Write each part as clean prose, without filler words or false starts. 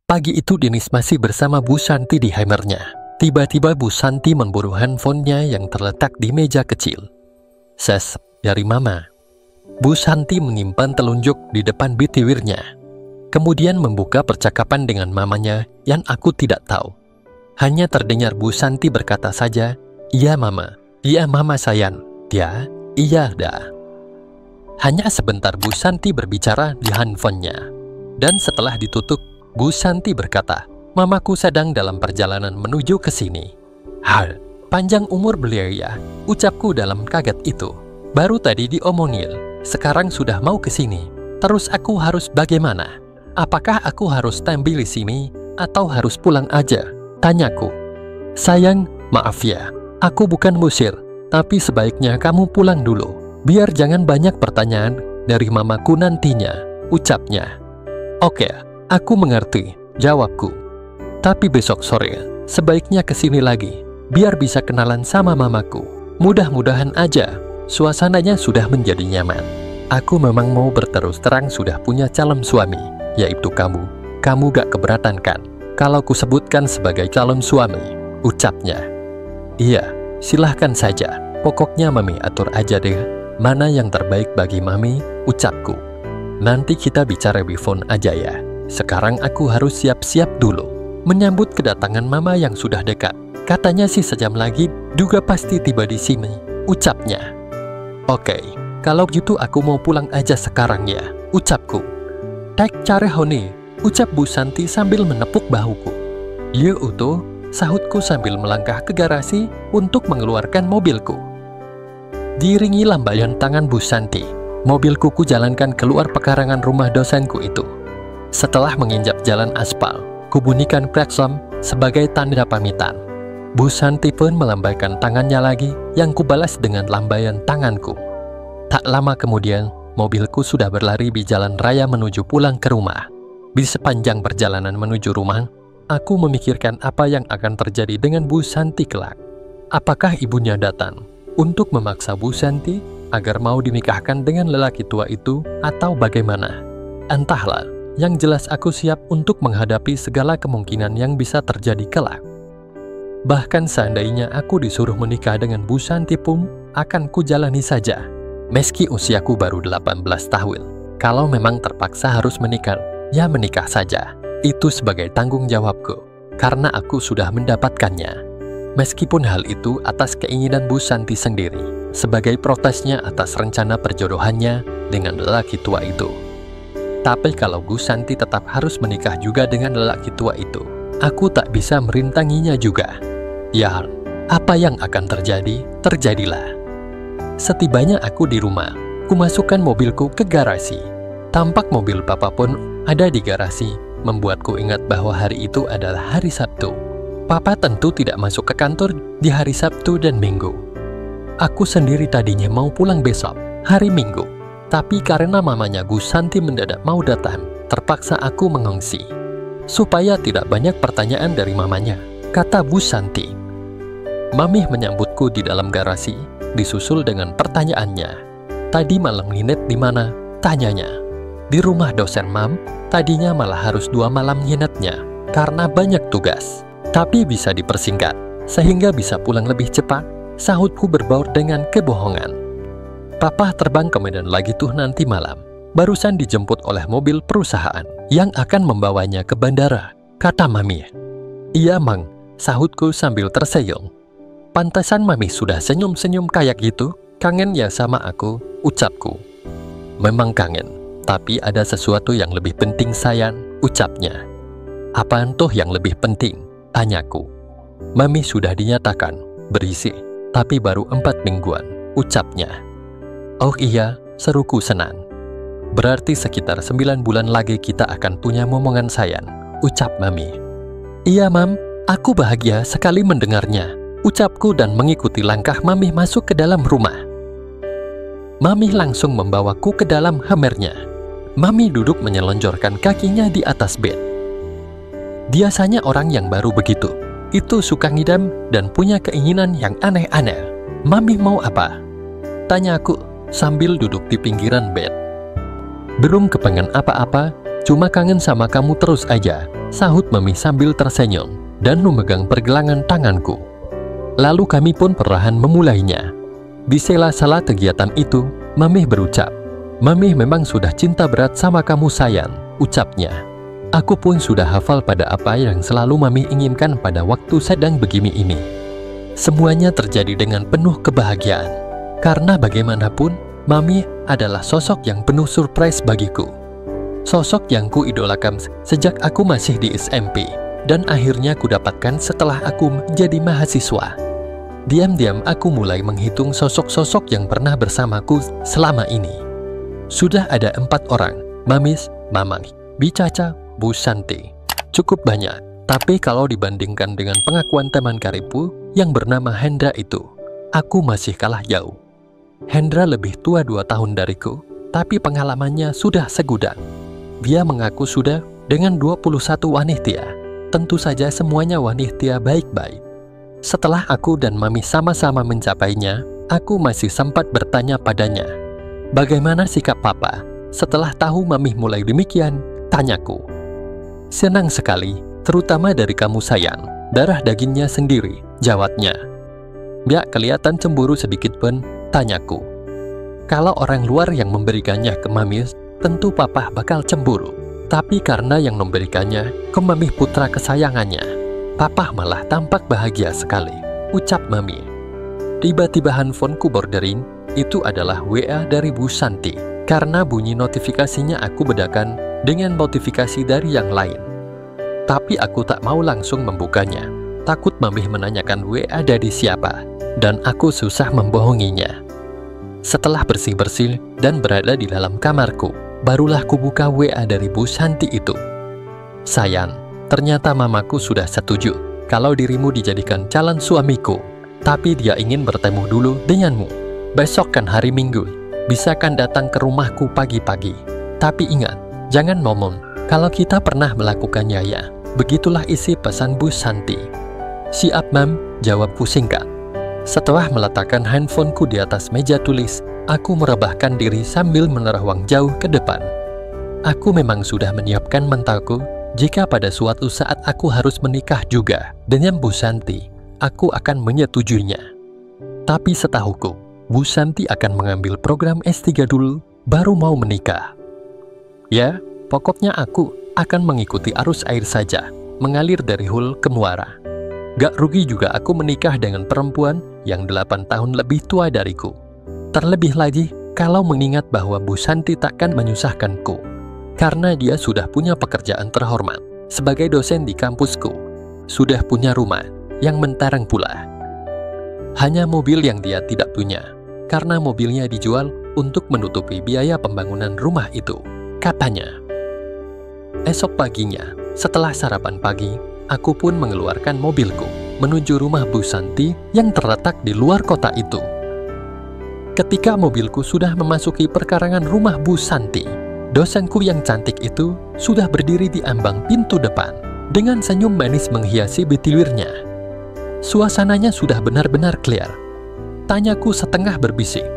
Pagi itu Denis masih bersama Bu Santi di Hammernya. Tiba-tiba Bu Santi memburu handphonenya yang terletak di meja kecil. Ses, dari Mama. Bu Santi menyimpan telunjuk di depan bitiwirnya. Kemudian membuka percakapan dengan mamanya yang aku tidak tahu. Hanya terdengar Bu Santi berkata saja, "Iya Mama, iya Mama sayang, dia, iya dah." Hanya sebentar Bu Santi berbicara di handphonenya. Dan setelah ditutup, Bu Santi berkata, "Mamaku sedang dalam perjalanan menuju ke sini." Hal, panjang umur beliau ya, ucapku dalam kaget itu. Baru tadi diomongin, sekarang sudah mau ke sini. Terus aku harus bagaimana? Apakah aku harus tampil di sini atau harus pulang aja? Tanyaku. "Sayang, maaf ya, aku bukan musir, tapi sebaiknya kamu pulang dulu. Biar jangan banyak pertanyaan dari mamaku nantinya," ucapnya. "Oke, aku mengerti," jawabku. "Tapi besok sore, sebaiknya kesini lagi, biar bisa kenalan sama mamaku. Mudah-mudahan aja, suasananya sudah menjadi nyaman. Aku memang mau berterus terang sudah punya calon suami, yaitu kamu. Kamu gak keberatan kan kalau kusebutkan sebagai calon suami?" ucapnya. "Iya, silahkan saja. Pokoknya Mami atur aja deh, mana yang terbaik bagi Mami," ucapku. "Nanti kita bicara di phone aja ya. Sekarang aku harus siap-siap dulu menyambut kedatangan Mama yang sudah dekat. Katanya sih sejam lagi juga pasti tiba di sini," ucapnya. "Oke, kalau gitu aku mau pulang aja sekarang ya," ucapku. "Tak care honi," ucap Bu Santi sambil menepuk bahuku. "Ye utuh," sahutku sambil melangkah ke garasi untuk mengeluarkan mobilku. Diiringi lambaian tangan Bu Santi, mobilku kujalankan keluar pekarangan rumah dosenku itu. Setelah menginjak jalan aspal, kubunyikan klakson sebagai tanda pamitan. Bu Santi pun melambaikan tangannya lagi yang kubalas dengan lambaian tanganku. Tak lama kemudian, mobilku sudah berlari di jalan raya menuju pulang ke rumah. Di sepanjang perjalanan menuju rumah, aku memikirkan apa yang akan terjadi dengan Bu Santi kelak. Apakah ibunya datang untuk memaksa Bu Santi agar mau dinikahkan dengan lelaki tua itu atau bagaimana? Entahlah, yang jelas aku siap untuk menghadapi segala kemungkinan yang bisa terjadi kelak. Bahkan seandainya aku disuruh menikah dengan Bu Santi pun akan kujalani saja. Meski usiaku baru 18 tahun, kalau memang terpaksa harus menikah, ya menikah saja. Itu sebagai tanggung jawabku, karena aku sudah mendapatkannya. Meskipun hal itu atas keinginan Bu Santi sendiri, sebagai protesnya atas rencana perjodohannya dengan lelaki tua itu. Tapi kalau Bu Santi tetap harus menikah juga dengan lelaki tua itu, aku tak bisa merintanginya juga. Ya, apa yang akan terjadi, terjadilah. Setibanya aku di rumah, kumasukkan mobilku ke garasi. Tampak mobil Papa pun ada di garasi, membuatku ingat bahwa hari itu adalah hari Sabtu. Papa tentu tidak masuk ke kantor di hari Sabtu dan Minggu. Aku sendiri tadinya mau pulang besok, hari Minggu. Tapi karena mamanya Bu Santi mendadak mau datang, terpaksa aku mengungsi. Supaya tidak banyak pertanyaan dari mamanya, kata Bu Santi. Mami menyambutku di dalam garasi, disusul dengan pertanyaannya. "Tadi malam nginep di mana?" tanyanya. "Di rumah dosen Mam, tadinya malah harus 2 malam nginepnya karena banyak tugas. Tapi bisa dipersingkat, sehingga bisa pulang lebih cepat," sahutku berbaur dengan kebohongan. "Papa terbang ke Medan lagi tuh nanti malam. Barusan dijemput oleh mobil perusahaan yang akan membawanya ke bandara," kata Mami. "Iya Mang," sahutku sambil tersenyum. "Pantasan Mami sudah senyum-senyum kayak gitu, kangen ya sama aku," ucapku. "Memang kangen, tapi ada sesuatu yang lebih penting sayang," ucapnya. "Apaan tuh yang lebih penting?" tanyaku. "Mami sudah dinyatakan berisi, tapi baru 4 mingguan," ucapnya. "Oh iya," seruku senang. "Berarti sekitar 9 bulan lagi kita akan punya momongan sayang," ucap Mami. "Iya Mam, aku bahagia sekali mendengarnya," ucapku dan mengikuti langkah Mami masuk ke dalam rumah. Mami langsung membawaku ke dalam Hammernya. Mami duduk menyelonjorkan kakinya di atas bed. Biasanya orang yang baru begitu, itu suka ngidam dan punya keinginan yang aneh-aneh. "Mami mau apa?" tanya aku sambil duduk di pinggiran bed. "Belum kepengen apa-apa, Cuma kangen sama kamu terus aja, sahut Mami sambil tersenyum dan memegang pergelangan tanganku. Lalu kami pun perlahan memulainya. Di sela-sela kegiatan itu, Mami berucap, "Mami memang sudah cinta berat sama kamu sayang," ucapnya. Aku pun sudah hafal pada apa yang selalu Mami inginkan pada waktu sedang begini ini. Semuanya terjadi dengan penuh kebahagiaan. Karena bagaimanapun, Mami adalah sosok yang penuh surprise bagiku. Sosok yang ku idolakan sejak aku masih di SMP, dan akhirnya ku dapatkan setelah aku menjadi mahasiswa. Diam-diam aku mulai menghitung sosok-sosok yang pernah bersamaku selama ini. Sudah ada 4 orang, Mamis, Mamang, Bicaca, Bu Santi. Cukup banyak, tapi kalau dibandingkan dengan pengakuan teman karibku yang bernama Hendra itu, aku masih kalah jauh. Hendra lebih tua 2 tahun dariku, tapi pengalamannya sudah segudang. Dia mengaku sudah dengan 21 wanita. Tentu saja semuanya wanita baik-baik. Setelah aku dan Mami sama-sama mencapainya, aku masih sempat bertanya padanya, "Bagaimana sikap Papa setelah tahu Mami mulai demikian?" tanyaku. "Senang sekali, terutama dari kamu sayang, darah dagingnya sendiri," jawabnya. "Biak kelihatan cemburu sedikit pun?" tanyaku. "Kalau orang luar yang memberikannya ke Mami, tentu Papa bakal cemburu. Tapi karena yang memberikannya ke Mami putra kesayangannya, Papa malah tampak bahagia sekali," ucap Mami. Tiba-tiba handphoneku borderin. Itu adalah WA dari Bu Santi. Karena bunyi notifikasinya aku bedakan dengan notifikasi dari yang lain. Tapi aku tak mau langsung membukanya. Takut Mami menanyakan WA dari siapa, dan aku susah membohonginya. Setelah bersih-bersih dan berada di dalam kamarku, barulah kubuka WA dari Bu Santi itu. "Sayang, ternyata mamaku sudah setuju kalau dirimu dijadikan calon suamiku. Tapi dia ingin bertemu dulu denganmu. Besok kan hari Minggu, bisa kan datang ke rumahku pagi-pagi. Tapi ingat, jangan ngomong kalau kita pernah melakukannya ya." Begitulah isi pesan Bu Santi. "Siap, Mam," jawabku singkat. Setelah meletakkan handphoneku di atas meja tulis, aku merebahkan diri sambil menerawang jauh ke depan. Aku memang sudah menyiapkan mentalku jika pada suatu saat aku harus menikah juga dengan Bu Santi, aku akan menyetujuinya. Tapi setahuku, Bu Santi akan mengambil program S3 dulu, baru mau menikah. Ya, pokoknya aku akan mengikuti arus air saja, mengalir dari hulu ke muara. Gak rugi juga aku menikah dengan perempuan yang 8 tahun lebih tua dariku. Terlebih lagi kalau mengingat bahwa Bu Santi takkan menyusahkanku, karena dia sudah punya pekerjaan terhormat sebagai dosen di kampusku, sudah punya rumah yang mentereng pula. Hanya mobil yang dia tidak punya, karena mobilnya dijual untuk menutupi biaya pembangunan rumah itu, katanya. Esok paginya, setelah sarapan pagi, aku pun mengeluarkan mobilku menuju rumah Bu Santi yang terletak di luar kota itu. Ketika mobilku sudah memasuki perkarangan rumah Bu Santi, dosenku yang cantik itu sudah berdiri di ambang pintu depan dengan senyum manis menghiasi bibirnya. Suasananya sudah benar-benar clear. Tanyaku setengah berbisik.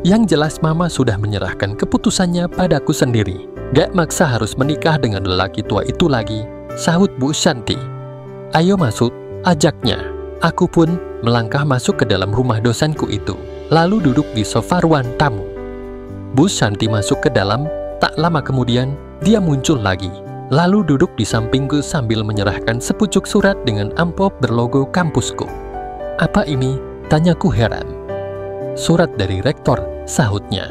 Yang jelas Mama sudah menyerahkan keputusannya padaku sendiri. Gak maksa harus menikah dengan lelaki tua itu lagi, sahut Bu Santi. "Ayo masuk," ajaknya. Aku pun melangkah masuk ke dalam rumah dosenku itu, lalu duduk di sofa ruang tamu. Bu Santi masuk ke dalam, tak lama kemudian dia muncul lagi, lalu duduk di sampingku sambil menyerahkan sepucuk surat dengan amplop berlogo kampusku. "Apa ini?" tanyaku heran. "Surat dari rektor," sahutnya.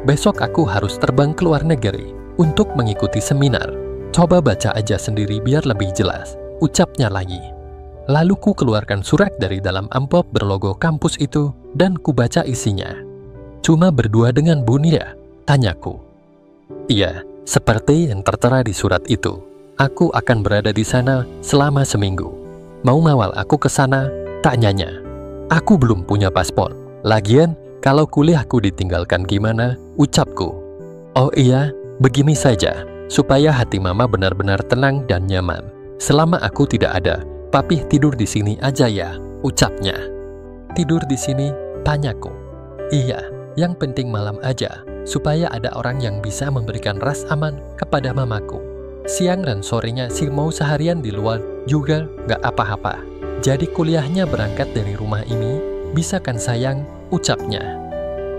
"Besok aku harus terbang ke luar negeri untuk mengikuti seminar. Coba baca aja sendiri biar lebih jelas," ucapnya lagi. Lalu ku keluarkan surat dari dalam amplop berlogo kampus itu dan ku baca isinya. "Cuma berdua dengan Bu Nia?" tanyaku. "Iya, seperti yang tertera di surat itu. Aku akan berada di sana selama seminggu. Mau ngawal aku ke sana?" tanyanya. "Aku belum punya paspor. Lagian, kalau kuliahku ditinggalkan gimana?" ucapku. "Oh iya, begini saja, supaya hati Mama benar-benar tenang dan nyaman. Selama aku tidak ada, Papi tidur di sini aja ya," ucapnya. "Tidur di sini?" tanyaku. "Iya, yang penting malam aja, supaya ada orang yang bisa memberikan ras aman kepada mamaku. Siang dan sorenya si mau seharian di luar juga gak apa-apa. Jadi kuliahnya berangkat dari rumah ini, bisa kan sayang, ucapnya.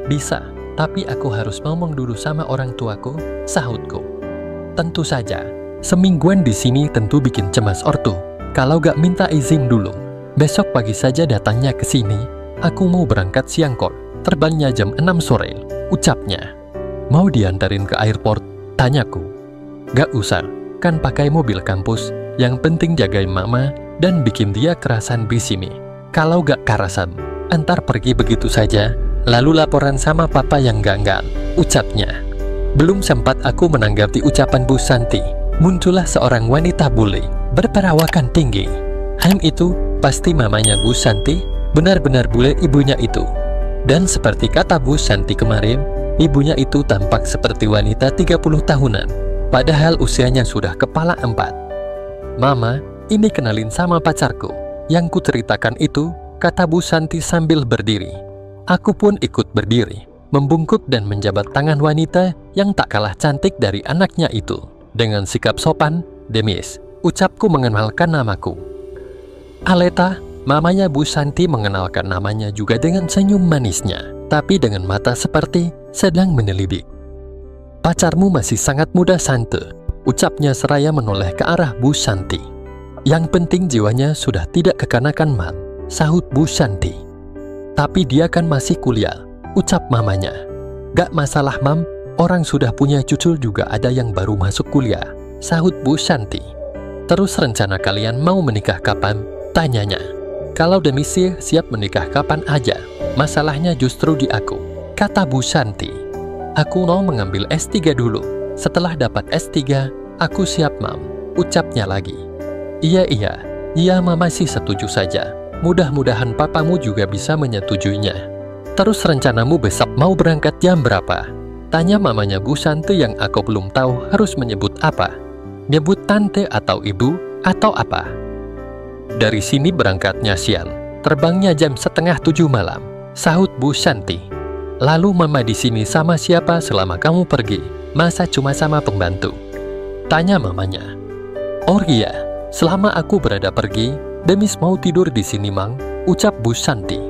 Bisa, tapi aku harus ngomong dulu sama orang tuaku, sahutku. Tentu saja, semingguan di sini tentu bikin cemas ortu. Kalau gak minta izin dulu, besok pagi saja datangnya ke sini. Aku mau berangkat siang kok, terbangnya jam 6 sore, ucapnya. Mau diantarin ke airport, tanyaku. Gak usah, kan pakai mobil kampus, yang penting jagain mama dan bikin dia kerasan di sini. Kalau gak kerasan, antar pergi begitu saja, lalu laporan sama papa yang ganggal, ucapnya. Belum sempat aku menanggapi ucapan Bu Santi, muncullah seorang wanita bule, berperawakan tinggi. Itu pasti mamanya Bu Santi, benar-benar bule ibunya itu. Dan seperti kata Bu Santi kemarin, ibunya itu tampak seperti wanita 30 tahunan, padahal usianya sudah kepala 4. Mama, ini kenalin sama pacarku. Yang kuceritakan itu, kata Bu Santi sambil berdiri. Aku pun ikut berdiri, membungkuk dan menjabat tangan wanita yang tak kalah cantik dari anaknya itu. Dengan sikap sopan, Demis, ucapku mengenalkan namaku. Aleta, mamanya Bu Santi mengenalkan namanya juga dengan senyum manisnya, tapi dengan mata seperti sedang menyelidik. Pacarmu masih sangat muda Sante, ucapnya seraya menoleh ke arah Bu Santi. Yang penting jiwanya sudah tidak kekanakan man, sahut Bu Santi. Tapi dia kan masih kuliah, ucap mamanya. Gak masalah mam, orang sudah punya cucu juga ada yang baru masuk kuliah, sahut Bu Santi. Terus rencana kalian mau menikah kapan? Tanyanya. Kalau Demisi siap menikah kapan aja, masalahnya justru di aku, kata Bu Santi. Aku mau mengambil S3 dulu, setelah dapat S3, aku siap mam, ucapnya lagi. Iya mama sih setuju saja, mudah-mudahan papamu juga bisa menyetujuinya. Terus rencanamu besok mau berangkat jam berapa? Tanya mamanya Bu Santi yang aku belum tahu harus menyebut apa. Nyebut tante atau ibu atau apa? Dari sini berangkatnya siang, terbangnya jam 6:30 malam, sahut Bu Santi. Lalu mama di sini sama siapa selama kamu pergi? Masa cuma sama pembantu? Tanya mamanya. Oh iya, selama aku berada pergi, Demis mau tidur di sini mang, ucap Bu Santi.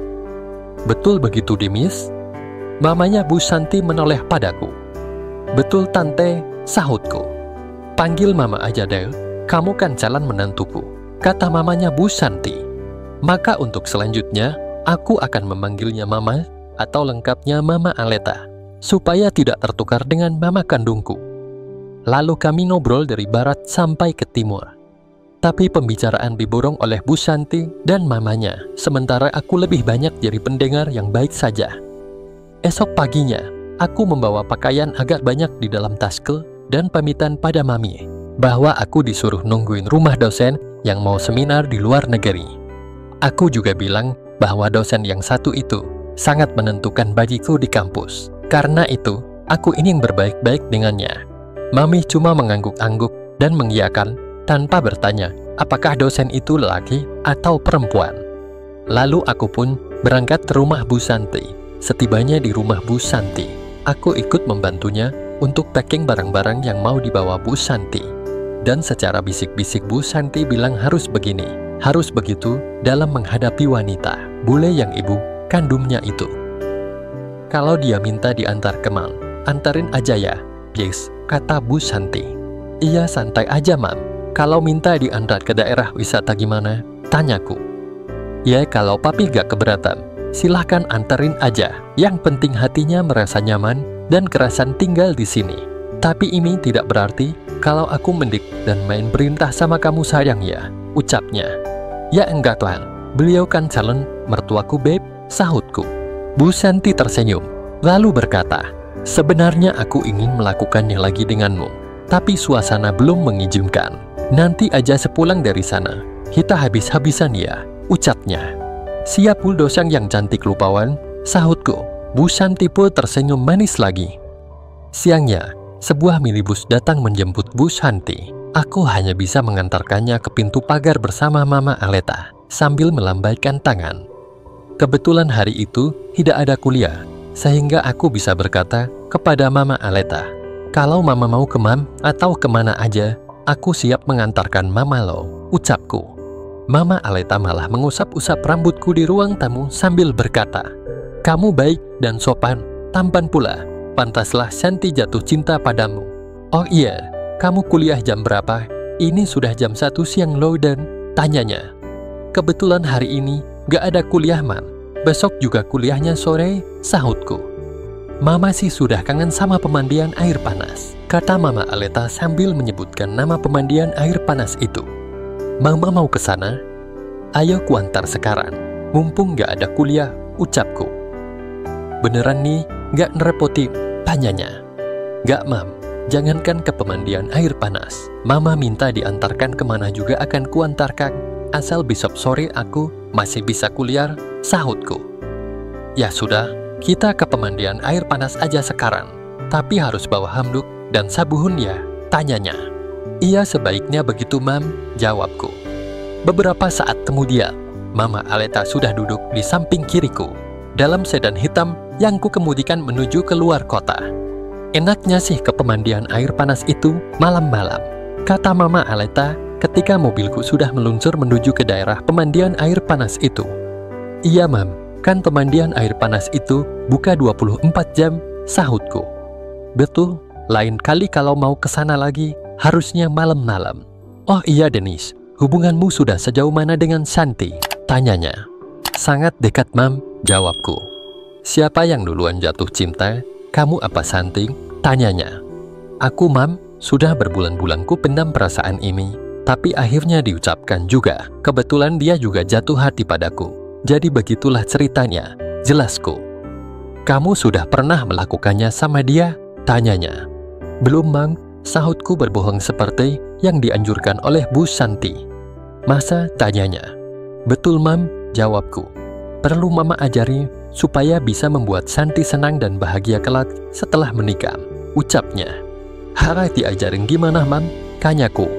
Betul begitu Demis? Mamanya Bu Santi menoleh padaku. Betul tante, sahutku. Panggil mama aja deh, kamu kan calon menantuku, kata mamanya Bu Santi. Maka untuk selanjutnya, aku akan memanggilnya mama atau lengkapnya Mama Aleta, supaya tidak tertukar dengan mama kandungku. Lalu kami ngobrol dari barat sampai ke timur. Tapi pembicaraan diborong oleh Bu Santi dan mamanya, sementara aku lebih banyak jadi pendengar yang baik saja. Esok paginya, aku membawa pakaian agak banyak di dalam tasku dan pamitan pada mami, bahwa aku disuruh nungguin rumah dosen yang mau seminar di luar negeri. Aku juga bilang bahwa dosen yang satu itu sangat menentukan bagiku di kampus. Karena itu, aku ingin berbaik-baik dengannya. Mami cuma mengangguk-angguk dan mengiyakan tanpa bertanya apakah dosen itu lelaki atau perempuan. Lalu aku pun berangkat ke rumah Bu Santi. Setibanya di rumah Bu Santi, aku ikut membantunya untuk packing barang-barang yang mau dibawa Bu Santi. Dan secara bisik-bisik Bu Santi bilang harus begini, harus begitu dalam menghadapi wanita bule yang ibu kandungnya itu. Kalau dia minta diantar ke mal, antarin aja ya, yes, kata Bu Santi. Iya santai aja mam, kalau minta diantar ke daerah wisata gimana? Tanyaku. Ya kalau papi gak keberatan, silahkan antarin aja, yang penting hatinya merasa nyaman dan kerasan tinggal di sini. Tapi ini tidak berarti kalau aku mendik dan main perintah sama kamu sayang ya, ucapnya. Ya enggak lah, beliau kan calon mertuaku beb, sahutku. Bu Santi tersenyum, lalu berkata, sebenarnya aku ingin melakukannya lagi denganmu, tapi suasana belum mengizinkan. Nanti aja sepulang dari sana, kita habis-habisan ya, ucapnya. Siap pul dosen yang cantik lupawan, sahutku. Bu Santi pun tersenyum manis lagi. Siangnya, sebuah minibus datang menjemput Bu Santi. Aku hanya bisa mengantarkannya ke pintu pagar bersama Mama Aleta, sambil melambaikan tangan. Kebetulan hari itu tidak ada kuliah, sehingga aku bisa berkata kepada Mama Aleta, kalau Mama mau ke Mam atau kemana aja, aku siap mengantarkan Mama lo, ucapku. Mama Aleta malah mengusap-usap rambutku di ruang tamu sambil berkata, kamu baik dan sopan, tampan pula, pantaslah Shanty jatuh cinta padamu. Oh iya, kamu kuliah jam berapa? Ini sudah jam 1 siang loh dan, tanyanya. Kebetulan hari ini gak ada kuliah Mam, besok juga kuliahnya sore, sahutku. Mama sih sudah kangen sama pemandian air panas, kata Mama Aleta sambil menyebutkan nama pemandian air panas itu. Mama mau ke sana? Ayo kuantar sekarang, mumpung gak ada kuliah, ucapku. Beneran nih, gak ngerepotin? Tanyanya. Gak Mam, jangankan ke pemandian air panas, Mama minta diantarkan kemana juga akan kuantarkan, asal besok sore aku masih bisa kuliah, sahutku. Ya sudah, kita ke pemandian air panas aja sekarang, tapi harus bawa handuk dan sabun ya, tanyanya. Iya sebaiknya begitu Mam, jawabku. Beberapa saat kemudian, Mama Aleta sudah duduk di samping kiriku, dalam sedan hitam yang kukemudikan menuju keluar kota. Enaknya sih ke pemandian air panas itu malam-malam, kata Mama Aleta ketika mobilku sudah meluncur menuju ke daerah pemandian air panas itu. Iya Mam, kan pemandian air panas itu buka 24 jam, sahutku. Betul, lain kali kalau mau ke sana lagi, harusnya malam-malam. Oh iya Dennis, hubunganmu sudah sejauh mana dengan Shanty? Tanyanya. Sangat dekat Mam, jawabku. Siapa yang duluan jatuh cinta, kamu apa Shanty? Tanyanya. Aku Mam, sudah berbulan-bulan ku pendam perasaan ini, tapi akhirnya diucapkan juga. Kebetulan dia juga jatuh hati padaku. Jadi begitulah ceritanya, jelasku. Kamu sudah pernah melakukannya sama dia? Tanyanya. Belum Mam, sahutku berbohong seperti yang dianjurkan oleh Bu Shanty. Masa? Tanyanya. Betul Mam, jawabku. Perlu Mama ajari supaya bisa membuat Shanty senang dan bahagia kelak setelah menikah, ucapnya. Harus diajarin gimana Mam? Tanyaku.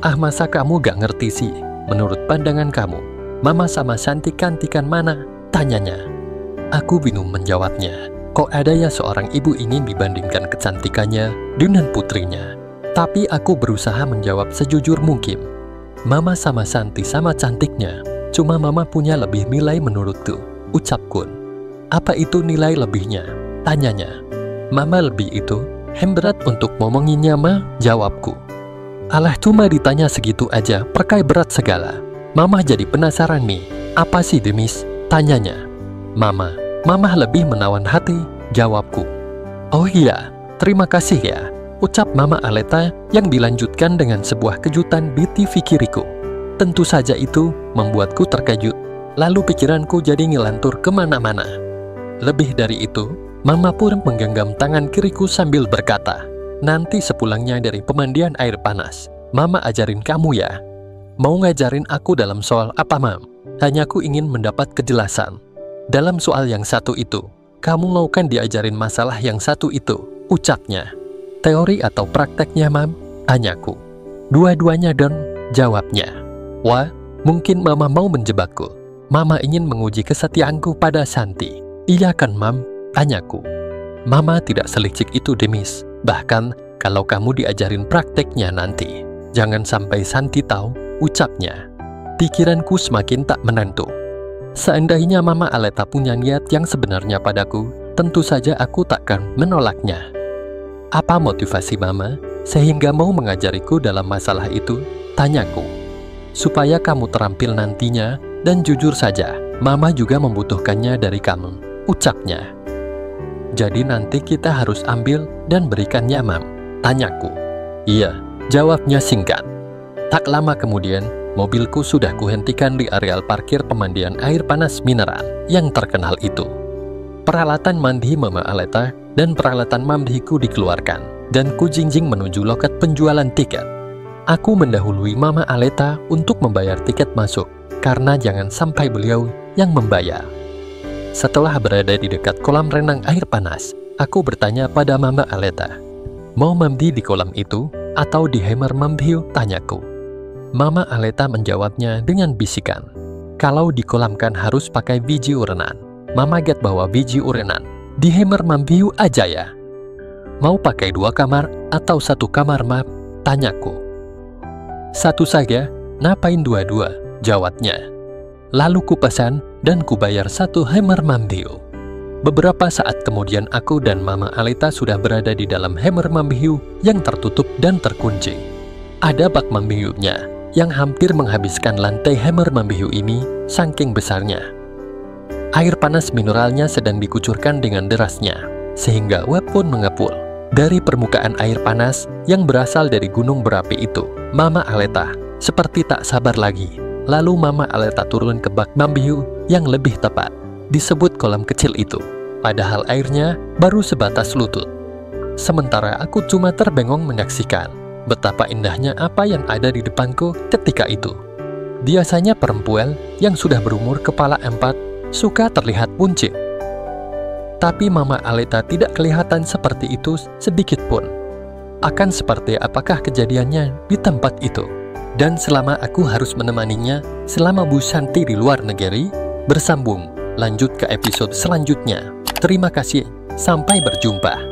Ah masa kamu gak ngerti sih? Menurut pandangan kamu, Mama sama Shanty cantikan mana? Tanyanya. Aku bingung menjawabnya. Kok ada ya seorang ibu ingin dibandingkan kecantikannya dengan putrinya? Tapi aku berusaha menjawab sejujur mungkin. Mama sama Shanty sama cantiknya, cuma Mama punya lebih nilai menurutku, ucapku. Apa itu nilai lebihnya? Tanyanya. Mama lebih itu, berat untuk ngomonginnya Ma, jawabku. Alah cuma ditanya segitu aja, perkai berat segala. Mama jadi penasaran nih, apa sih Demis? Tanyanya. Mama lebih menawan hati, jawabku. Oh iya, terima kasih ya, ucap Mama Aleta yang dilanjutkan dengan sebuah kejutan di TV kiriku. Tentu saja itu membuatku terkejut, lalu pikiranku jadi ngelantur kemana-mana. Lebih dari itu, Mama pun menggenggam tangan kiriku sambil berkata, nanti sepulangnya dari pemandian air panas, Mama ajarin kamu ya. Mau ngajarin aku dalam soal apa Mam? Hanya aku ingin mendapat kejelasan. Dalam soal yang satu itu, kamu mau kan diajarin masalah yang satu itu, ucapnya. Teori atau prakteknya Mam? Tanyaku. Dua-duanya Don, jawabnya. Wah, mungkin Mama mau menjebakku. Mama ingin menguji kesetiaanku pada Shanty. Iya kan Mam? Tanyaku. Mama tidak selicik itu Demis. Bahkan kalau kamu diajarin prakteknya nanti, jangan sampai Shanty tahu, ucapnya. Pikiranku semakin tak menentu. Seandainya Mama Aleta punya niat yang sebenarnya padaku, tentu saja aku takkan menolaknya. Apa motivasi Mama sehingga mau mengajariku dalam masalah itu? Tanyaku. Supaya kamu terampil nantinya, dan jujur saja, Mama juga membutuhkannya dari kamu, ucapnya. Jadi nanti kita harus ambil dan berikannya Mam? Tanyaku. Iya, jawabnya singkat. Tak lama kemudian, mobilku sudah kuhentikan di areal parkir pemandian air panas mineral yang terkenal itu. Peralatan mandi Mama Aleta dan peralatan mandiku dikeluarkan, dan ku jinjing menuju loket penjualan tiket. Aku mendahului Mama Aleta untuk membayar tiket masuk, karena jangan sampai beliau yang membayar. Setelah berada di dekat kolam renang air panas, aku bertanya pada Mama Aleta, mau mandi di kolam itu atau di hammer mambiu? Tanyaku. Mama Aleta menjawabnya dengan bisikan, kalau di kolam kan harus pakai biji urenan. Mama get bawa biji urenan, Di Hammer Mambiu aja ya? Mau pakai 2 kamar atau 1 kamar, Map? Tanyaku. 1 saja, ngapain 2-2? Jawabnya. Lalu kupesan dan kubayar 1 Hammer Mambiu. Beberapa saat kemudian aku dan Mama Aleta sudah berada di dalam Hammer Mambiu yang tertutup dan terkunci. Ada bak mambiunya yang hampir menghabiskan lantai Hammer Mambiu ini saking besarnya. Air panas mineralnya sedang dikucurkan dengan derasnya, sehingga uap pun mengepul. Dari permukaan air panas yang berasal dari gunung berapi itu, Mama Aleta seperti tak sabar lagi. Lalu Mama Aleta turun ke bak mambiu yang lebih tepat disebut kolam kecil itu. Padahal airnya baru sebatas lutut. Sementara aku cuma terbengong menyaksikan betapa indahnya apa yang ada di depanku ketika itu. Biasanya perempuan yang sudah berumur kepala 4 suka terlihat buncit. Tapi Mama Aleta tidak kelihatan seperti itu sedikit pun. Akan seperti apakah kejadiannya di tempat itu. Dan selama aku harus menemaninya selama Bu Santi di luar negeri, bersambung lanjut ke episode selanjutnya. Terima kasih, sampai berjumpa.